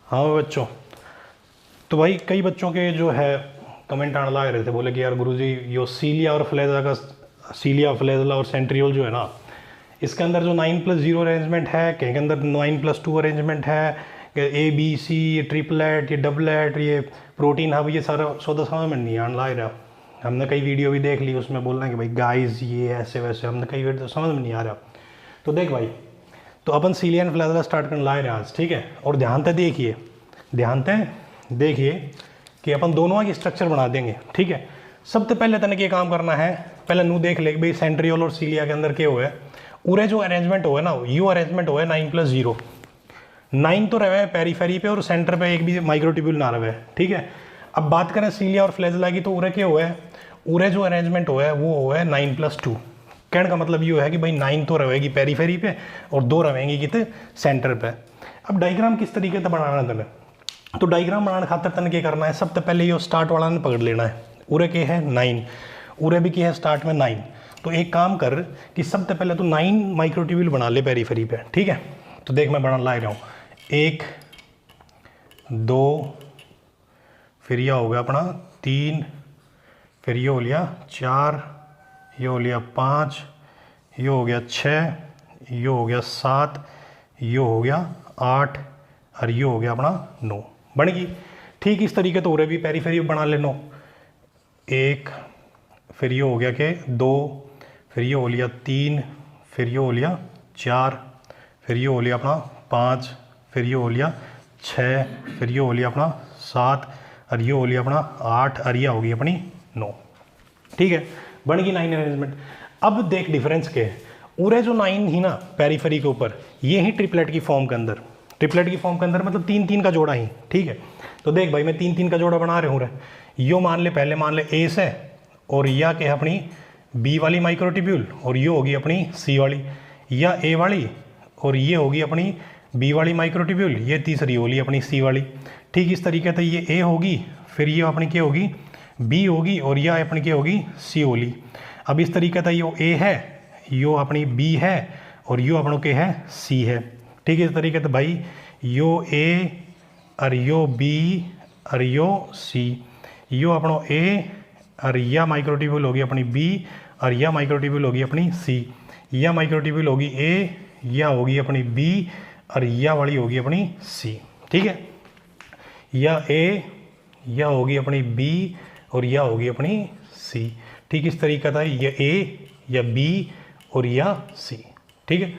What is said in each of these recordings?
हाँ बच्चों, तो भाई कई बच्चों के जो है कमेंट आने लग रहे थे, बोले कि यार गुरुजी यो सीलिया और फ्लेजा का, सीलिया फ्लेजला और सेंट्रियोल जो है ना, इसके अंदर जो 9+0 अरेंजमेंट है, कहीं के अंदर 9+2 अरेंजमेंट है, ए बी सी, ये ट्रिपलेट, ये डबलेट, ये प्रोटीन हब, ये सारा सौदा समझ में नहीं आने लग रहा। हमने कई वीडियो भी देख ली, उसमें बोलना है कि भाई गाइस ये ऐसे वैसे, हमने कई वीडियो समझ में नहीं आ रहा। तो देख भाई, तो अपन सीलिया एंड फ्लेजला स्टार्ट करने लाए रहे आज, ठीक है। और ध्यान से देखिए, ध्यान से देखिए कि अपन दोनों की स्ट्रक्चर बना देंगे, ठीक है। सबसे पहले तने क्या काम करना है, पहले नू देख ले भाई सेंट्रियोल और सीलिया के अंदर क्या हुआ है। उरे जो अरेंजमेंट हुआ है ना, यू अरेंजमेंट हुआ है 9+0। 9 तो रहे पेरीफेरी पे और सेंटर पे एक भी माइक्रोट्यूब्यूल ना रहे, ठीक है। अब बात करें सीलिया और फ्लेजला की, तो उरे क्या हुआ है, उरे जो अरेंजमेंट हुआ है वो हुआ है 9+2। कहने का मतलब ये है कि भाई 9 तो रहेगी पेरीफेरी पे और 2 रहेंगी कितने सेंटर पे। अब डायग्राम किस तरीके से बनाना है तने, तो डायग्राम बनाने खातर तने क्या करना है, सबसे पहले ये स्टार्ट वाला ने पकड़ लेना है। उरे के है 9, उरे भी क्या है स्टार्ट में 9। तो एक काम कर कि सबसे पहले तो 9 माइक्रोट्यूब्यूल बना ले पेरीफेरी पे, ठीक है। तो देख मैं बना ला रहा हूँ, 1 2, फिर यह हो गया अपना 3, फिर ये हो लिया 4, ये हो लिया 5, ये हो गया 6, ये हो गया 7, ये हो गया 8 और ये हो गया अपना 9। बन गई ठीक इस तरीके तो उरे भी पेरीफेरी बना लेनो। 1, फिर ये हो गया कि 2, फिर ये हो लिया 3, फिर ये हो लिया 4, फिर ये हो लिया अपना 5, फिर ये हो लिया 6, फिर ये हो लिया अपना 7 और ये हो लिया अपना 8 और ये होगी अपनी 9, ठीक है। बन गई 9 अरेंजमेंट। अब देख डिफरेंस के, उरे जो 9 ही ना पेरीफेरी के ऊपर, ये ही ट्रिपलेट की फॉर्म के अंदर, ट्रिपलेट की फॉर्म के अंदर मतलब 3-3 का जोड़ा ही, ठीक है। तो देख भाई मैं 3-3 का जोड़ा बना रहा हूँ रे, यो मान ले पहले मान ले ए से, और या के अपनी बी वाली माइक्रोट्यूब्यूल और ये होगी अपनी सी वाली, या ए वाली और ये होगी अपनी बी वाली माइक्रोट्यूब्यूल, ये तीसरी होगी अपनी सी वाली। ठीक इस तरीके से ये ए होगी, फिर ये अपनी क्या होगी बी होगी और यह अपनी क्या होगी सी होगी। अब इस तरीके से यो ए है, यो अपनी बी है और यो अपनों के है सी है। ठीक है, इस तरीके से भाई यो ए और यो बी और यो सी, यो अपनों ए और यह माइक्रोट्यूब्यूल होगी अपनी बी और यह माइक्रोट्यूब्यूल होगी अपनी सी, यह माइक्रोट्यूब्यूल होगी ए, यह होगी अपनी बी और यह वाली होगी अपनी सी। ठीक है, यह ए, यह होगी अपनी बी और यह होगी अपनी सी। ठीक इस तरीका था, यह ए या बी और यह सी। ठीक है,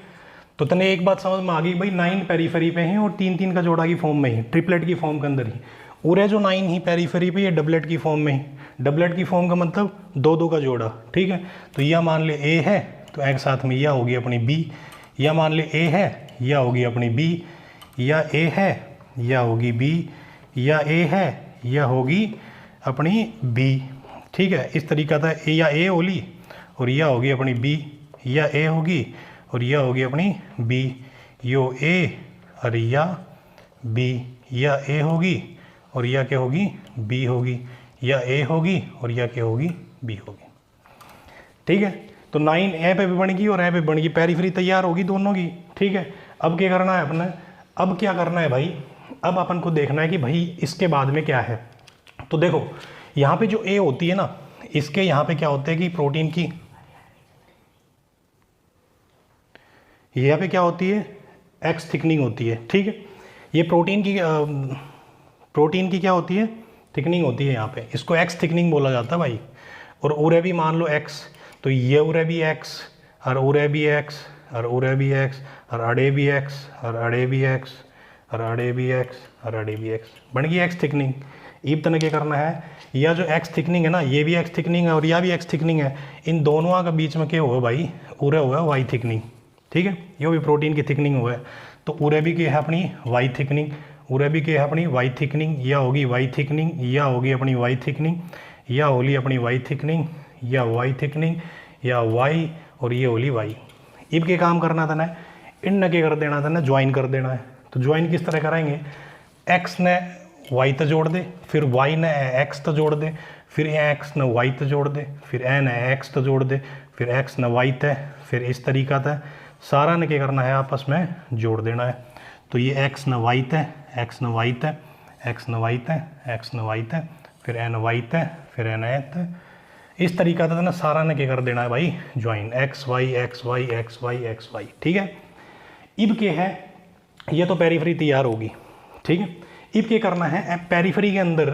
तो तने एक बात समझ में आ गई भाई 9 पेरीफेरी पे हैं और 3-3 का जोड़ा की फॉर्म में ही, ट्रिपलेट की फॉर्म के अंदर ही। उरे जो 9 ही पेरीफेरी पे, ये डबलेट की फॉर्म में ही। डबलेट की फॉर्म का मतलब 2-2 का जोड़ा। ठीक है, तो यह मान ले ए है तो एक साथ में यह होगी अपनी बी, यह मान ले ए है यह होगी अपनी बी, या ए है यह होगी बी, या ए है यह होगी अपनी बी। ठीक है, इस तरीका था, या ए होली और यह होगी अपनी बी, या ए होगी और यह होगी अपनी बी, यो ए और या बी, या ए होगी और यह क्या होगी बी होगी, या ए होगी और यह क्या होगी बी होगी। ठीक है, तो 9 ए पे भी बन गई और ए पे बन गई, पेरीफेरी तैयार होगी दोनों की। ठीक है, अब क्या करना है अपने, अब क्या करना है भाई, अब अपन को देखना है कि भाई इसके बाद में क्या है। तो देखो यहाँ पे जो ए होती है ना, इसके यहाँ पे क्या होता है कि प्रोटीन की, यहाँ पे क्या होती है एक्स थिकनिंग होती है। ठीक है, ये प्रोटीन की क्या होती है थिकनिंग होती है, यहाँ पे इसको एक्स थिकनिंग बोला जाता है भाई। और उरे भी मान लो एक्स, तो ये उरे भी एक्स और उरे भी एक्स और उरे भी एक्स और अड़े भी एक्स और अड़े भी एक्स और अड़े भी एक्स और अड़े भी एक्स, बन गई एक्स थिकनिंग। ईब तने क्या करना है, यह जो एक्स थिकनिंग है ना, ये भी एक्स थिकनिंग है और यह भी एक्स थिकनिंग है, इन दोनों का बीच में क्या हुआ भाई उरे हुआ है वाई थिकनिंग। ठीक है, ये भी प्रोटीन की थिकनिंग हुआ है, तो उरे भी क्या है अपनी वाई थिकनिंग, उरे भी क्या है अपनी वाई थिकनिंग, यह होगी वाई थिकनिंग, यह होगी अपनी वाई थिकनिंग, यह होली अपनी वाई थिकनिंग, या वाई थिकनिंग, या वाई और ये होली वाई। इब के काम करना था ना, इन क्या कर देना था ना, ज्वाइन कर देना है। तो ज्वाइन किस तरह कराएंगे, एक्स ने वाई तो जोड़ दे, फिर वाई ने एक्स तो जोड़ दे, फिर एक्स ने वाई तो जोड़ दे, फिर ए ने एक्स तो जोड़ दे, फिर एक्स ने वाई तय, फिर इस तरीका था सारा ने क्या करना है आपस में जोड़ देना है। तो ये एक्स न वाई है, एक्स न वाई है, एक्स न वाई है, एक्स न वाई है, फिर एन वाई है, फिर एन एथ है। इस तरीका था ना सारा ने क्या कर देना है भाई, join X Y X Y X Y X Y. ठीक है, इब के है, ये तो पेरीफ्री तैयार होगी। ठीक है, इब क्या करना है, पेरीफ्री के अंदर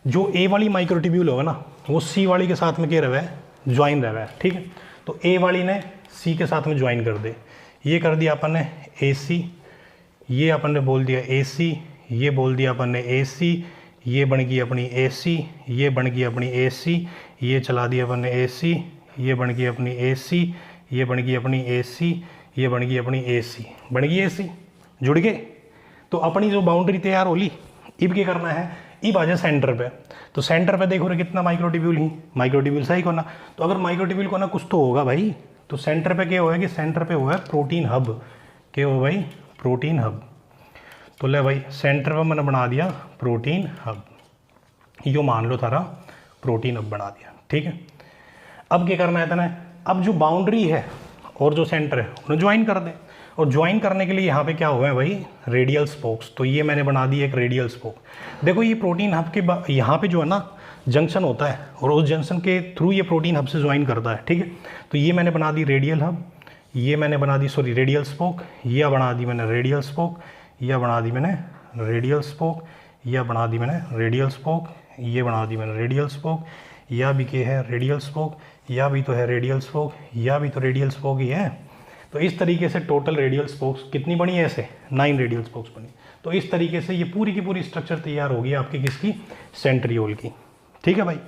जो ए वाली माइक्रोट्यूब्यूल होगा ना वो सी वाली के साथ में क्या रहा है, ज्वाइन रहा है। ठीक है, तो ए वाली ने सी के साथ में ज्वाइन कर दे, ये कर दिया अपन ने ए सी, ये अपन ने बोल दिया ए सी, ये बोल दिया अपन ने ए सी, ये बन गई अपनी ए सी, ये बन गई अपनी ए सी, ये चला दिया अपन ने ए सी, ये बन गई अपनी ए सी, ये बन गई अपनी ए सी, ये बन गई अपनी ए सी, बन गई ए सी, जुड़ गए। तो अपनी जो बाउंड्री तैयार होली, इब क्या करना है, इब आ जाए सेंटर पे। तो सेंटर पे देखो रे कितना माइक्रोट्यूब्यूल ही, माइक्रोट्यूब्यूल सही को ना, तो अगर माइक्रोट्यूब्यूल को ना कुछ तो होगा भाई। तो सेंटर पे क्या होगा कि सेंटर पे हुआ है प्रोटीन हब, क्या हो भाई, प्रोटीन हब। तो ले भाई सेंटर पे मैंने बना दिया प्रोटीन हब, यो मान लो थारा प्रोटीन हब बना दिया। ठीक है, अब क्या करना है तेने, अब जो बाउंड्री है और जो सेंटर है उन्हें ज्वाइन कर दे। और ज्वाइन करने के लिए यहाँ पे क्या हुआ है भाई, रेडियल स्पोक्स। तो ये मैंने बना दी एक रेडियल स्पोक। देखो ये प्रोटीन हब के यहाँ पे जो है ना जंक्शन होता है और उस जंक्शन के थ्रू ये प्रोटीन हब से ज्वाइन करता है। ठीक है, तो ये मैंने बना दी रेडियल हब, ये मैंने बना दी सॉरी रेडियल स्पोक, यह बना दी मैंने रेडियल स्पोक, यह बना दी मैंने रेडियल स्पोक, यह बना दी मैंने रेडियल स्पोक, ये बना दी मैंने रेडियल स्पोक, यह भी क्या है रेडियल स्पोक, यह भी तो है रेडियल स्पोक, यह भी तो रेडियल स्पोक ही है। तो इस तरीके से टोटल रेडियल स्पोक्स कितनी बनी है, ऐसे 9 रेडियल स्पोक्स बनी। तो इस तरीके से ये पूरी की पूरी स्ट्रक्चर तैयार होगी आपकी किसकी, सेंट्रियोल की। ठीक है भाई,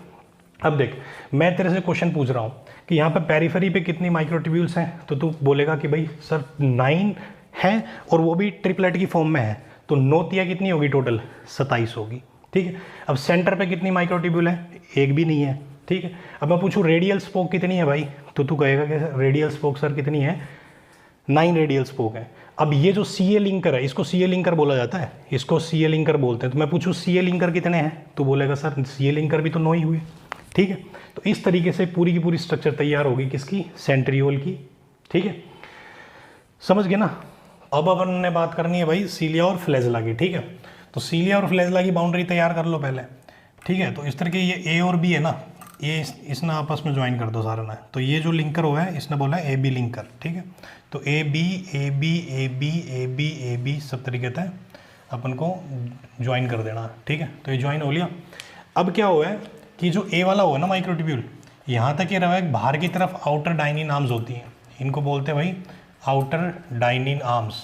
अब देख मैं तेरे से क्वेश्चन पूछ रहा हूँ कि यहाँ पे पेरिफेरी पे कितनी माइक्रोट्यूब्यूल्स हैं, तो तू बोलेगा कि भाई सर 9 है और वो भी ट्रिपलेट की फॉर्म में है। तो 9 तिया कितनी होगी टोटल, 27 होगी। ठीक है, अब सेंटर पे कितनी माइक्रोट्यूब्यूल है, एक भी नहीं है। ठीक है, अब मैं पूछूँ रेडियल स्पोक कितनी है भाई, तो तू कहेगा कि रेडियल स्पोक सर कितनी है, 9 रेडियल स्पोक है। अब ये जो सी ए लिंकर है, इसको सी ए लिंकर बोला जाता है, इसको सी ए लिंकर बोलते हैं। तो मैं पूछूँ सी ए लिंकर कितने हैं, तो बोलेगा सर सी ए लिंकर भी तो 9 ही हुए। ठीक है, तो इस तरीके से पूरी की पूरी स्ट्रक्चर तैयार होगी किसकी, सेंट्रियोल की। ठीक है, समझ गए ना। अब अपन ने बात करनी है भाई सीलिया और फ्लैजेला की। ठीक है, तो सीलिया और फ्लैजेला की बाउंड्री तैयार कर लो पहले। ठीक है, तो इस तरह के ये ए और बी है ना, ये इसने आपस में ज्वाइन कर दो सारा ना। तो ये जो लिंकर हुआ है इसने बोला है ए बी लिंकर। ठीक है, तो A B A B A B A B A B सब तरीके से अपन को ज्वाइन कर देना। ठीक है, तो ये ज्वाइन हो लिया। अब क्या हुआ है कि जो ए वाला हुआ ना माइक्रोट्यूब्यूल, यहाँ तक ये रहा है बाहर की तरफ आउटर डाइनिन आर्म्स होती हैं, इनको बोलते हैं भाई आउटर डाइनिन आर्म्स।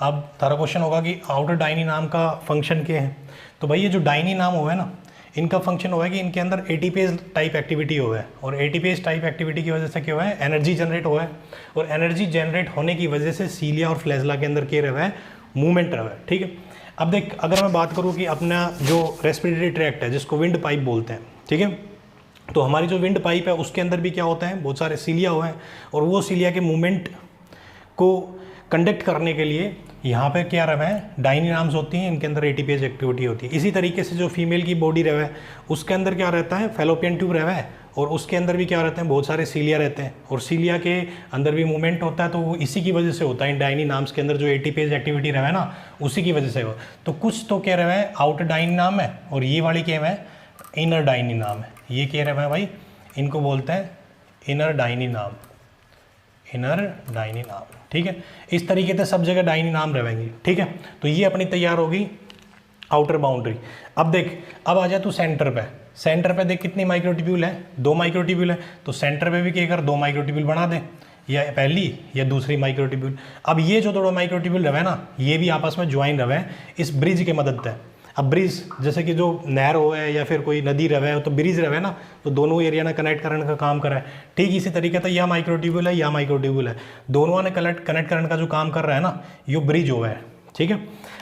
अब तारा क्वेश्चन होगा कि आउटर डाइनिन आर्म का फंक्शन क्या है, तो भाई ये जो डाइनिन आर्म हुआ है ना, इनका फंक्शन हुआ है कि इनके अंदर एटीपेज टाइप एक्टिविटी हुआ है, और एटीपेज टाइप एक्टिविटी की वजह से क्या हुआ है, एनर्जी जनरेट हुआ है, और एनर्जी जनरेट होने की वजह से सीलिया और फ्लैजेला के अंदर क्या रहा है, मूवमेंट रहा है। ठीक है, अब देख अगर मैं बात करूँ कि अपना जो रेस्पिरेटरी ट्रैक्ट है जिसको विंड पाइप बोलते हैं, ठीक है, तो हमारी जो विंड पाइप है उसके अंदर भी क्या होता है, बहुत सारे सीलिया हुए हैं, और वो सीलिया के मूवमेंट को कंडक्ट करने के लिए यहाँ पे क्या रहा है, डाइनिन आर्म्स होती हैं, इनके अंदर एटीपेज एक्टिविटी होती है। इसी तरीके से जो फीमेल की बॉडी रहा है उसके अंदर क्या रहता है, फैलोपियन ट्यूब रहा है, और उसके अंदर भी क्या रहते हैं, बहुत सारे सीलिया रहते हैं, और सीलिया के अंदर भी मूवमेंट होता है, तो वो इसी की वजह से होता है। डाइनिन आर्म्स के अंदर जो एटीपेज एक्टिविटी रहा है ना, उसी की वजह से हो। तो कुछ तो क्या रहा है, आउटर डाइनिन आर्म है, और ये वाली क्या है, इनर डाइनिन आर्म है। ये क्या रहा है भाई, इनको बोलते हैं inner dynein arm, inner dynein arm. ठीक है, इस तरीके से सब जगह डाइनिन आर्म रहेंगी। ठीक है, तो ये अपनी तैयार होगी आउटर बाउंड्री। अब देख, अब आ जा तू सेंटर पे। सेंटर पे देख कितनी माइक्रोट्यूब्यूल है, 2 माइक्रोट्यूब्यूल है, तो सेंटर पे भी क्या कर, 2 माइक्रोट्यूब्यूल बना दे, या पहली या दूसरी माइक्रोट्यूब्यूल। अब ये जो 2 माइक्रोट्यूब्यूल रहे ना, ये भी आपस में ज्वाइन रहे इस ब्रिज के मदद से। अब ब्रिज जैसे कि जो नहर हो है या फिर कोई नदी रहे, तो ब्रिज रहे ना, तो दोनों एरिया ने कनेक्ट करने का काम करा है। ठीक इसी तरीके से यह माइक्रोट्यूब्यूल है, यह माइक्रोट्यूब्यूल है, दोनों ने कनेक्ट करने का जो काम कर रहा है ना, ये ब्रिज हो है। ठीक है,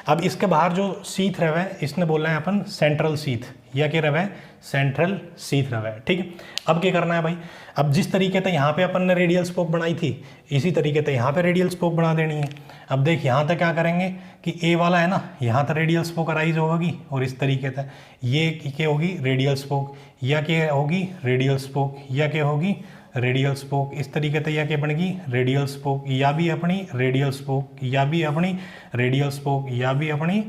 अब इसके बाहर जो सीथ रहे है, इसने बोलना है अपन सेंट्रल सीथ, या क्या रहे है, सेंट्रल सीथ रहे है। ठीक है, अब क्या करना है भाई, अब जिस तरीके से यहाँ पे अपन ने रेडियल स्पोक बनाई थी, इसी तरीके से यहाँ पे रेडियल स्पोक बना देनी है। अब देख यहाँ तक क्या करेंगे कि ए वाला है ना, यहाँ तक रेडियल स्पोक अराइज होगी, और इस तरीके से ये क्या होगी, रेडियल स्पोक, या क्या होगी, रेडियल स्पोक, या क्या होगी, रेडियल स्पोक, इस तरीके से यह क्या बनेगी रेडियल स्पोक, या भी अपनी रेडियल स्पोक, या भी अपनी रेडियल स्पोक, या भी अपनी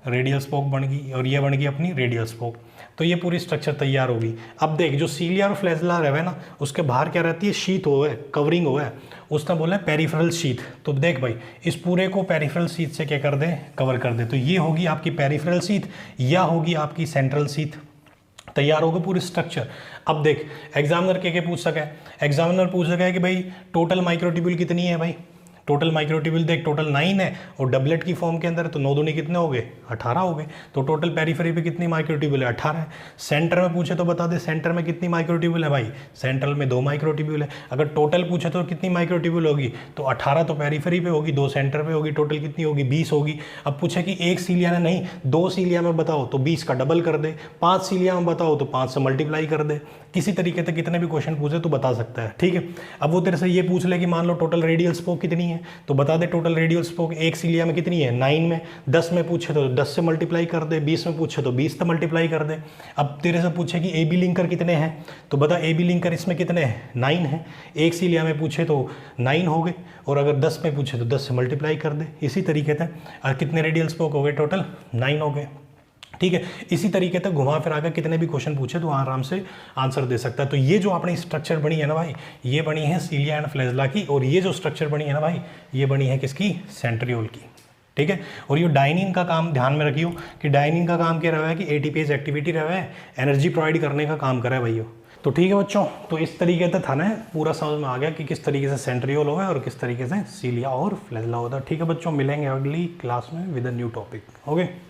रेडियल स्पोक बन गई, और ये बन गई अपनी रेडियल स्पोक। तो ये पूरी स्ट्रक्चर तैयार होगी। अब देख जो सीलिया और फ्लैजेला रहे ना उसके बाहर क्या रहती है, शीथ हो है, कवरिंग हो है, उसने बोला है पेरिफेरल शीथ। तो देख भाई इस पूरे को पेरिफेरल शीथ से क्या कर दे, कवर कर दे। तो ये होगी आपकी पेरिफेरल शीथ या होगी आपकी सेंट्रल शीथ। तैयार होगा पूरी स्ट्रक्चर। अब देख एग्जामिनर क्या पूछ सका है, एग्जामिनर पूछ सका है कि भाई टोटल माइक्रोट्यूब्यूल कितनी है भाई, टोटल माइक्रोट्यूब्यूल देख टोटल 9 है और डबलेट की फॉर्म के अंदर है, तो 9 दूनी कितने हो गए 18 हो गए। तो टोटल पेरीफेरी पे कितनी माइक्रोट्यूब्यूल है 18 है। सेंटर में पूछे तो बता दे सेंटर में कितनी माइक्रोट्यूब्यूल है भाई, सेंट्रल में 2 माइक्रोट्यूब्यूल है। अगर टोटल पूछे तो कितनी माइक्रोट्यूब्यूल होगी, तो 18 तो पेरीफेरी पे होगी, 2 सेंटर पे होगी, टोटल कितनी होगी 20 होगी। अब पूछे कि एक सीलिया में नहीं 2 सीलिया में बताओ तो 20 का डबल कर दे, 5 सीलिया में बताओ तो 5 से मल्टीप्लाई कर दे। किसी तरीके से कितने भी क्वेश्चन पूछे तो बता सकता है, ठीक है। अब वो तेरे से ये पूछ ले कि मान लो टोटल रेडियल स्पोक कितनी है, तो बता दे टोटल रेडियल स्पोक एक सीलिया में कितनी है 9 में, 10 में पूछे तो 10 से मल्टीप्लाई कर दे, 20 में पूछे तो 20 से मल्टीप्लाई कर दे। अब तेरे से पूछे कि ए बी लिंकर कितने हैं, तो बता ए बी लिंकर इसमें कितने हैं 9 है। एक सीलिया में पूछे तो 9 हो गए, और अगर 10 में पूछे तो 10 से मल्टीप्लाई कर दे। इसी तरीके से और कितने रेडियल स्पोक हो गए टोटल 9 हो गए, ठीक है। इसी तरीके तक घुमा फिरा कर कितने भी क्वेश्चन पूछे तो आराम से आंसर दे सकता है। तो ये जो अपनी स्ट्रक्चर बनी है ना भाई, ये बनी है सीलिया एंड फ्लैजेला की, और ये जो स्ट्रक्चर बनी है ना भाई ये बनी है किसकी, सेंट्रियोल की, ठीक है। और ये डाइनिन का काम ध्यान में रखियो कि डाइनिन का काम क्या रहा है कि एटीपीएस एक्टिविटी रहा है, एनर्जी प्रोवाइड करने का काम करा है भाइयों। तो ठीक है बच्चों, तो इस तरीके से था ना पूरा समझ में आ गया कि किस तरीके से सेंट्रियोल होगा और किस तरीके से सीलिया और फ्लैजेला होता है। ठीक है बच्चों, मिलेंगे अगली क्लास में with a new topic. Okay.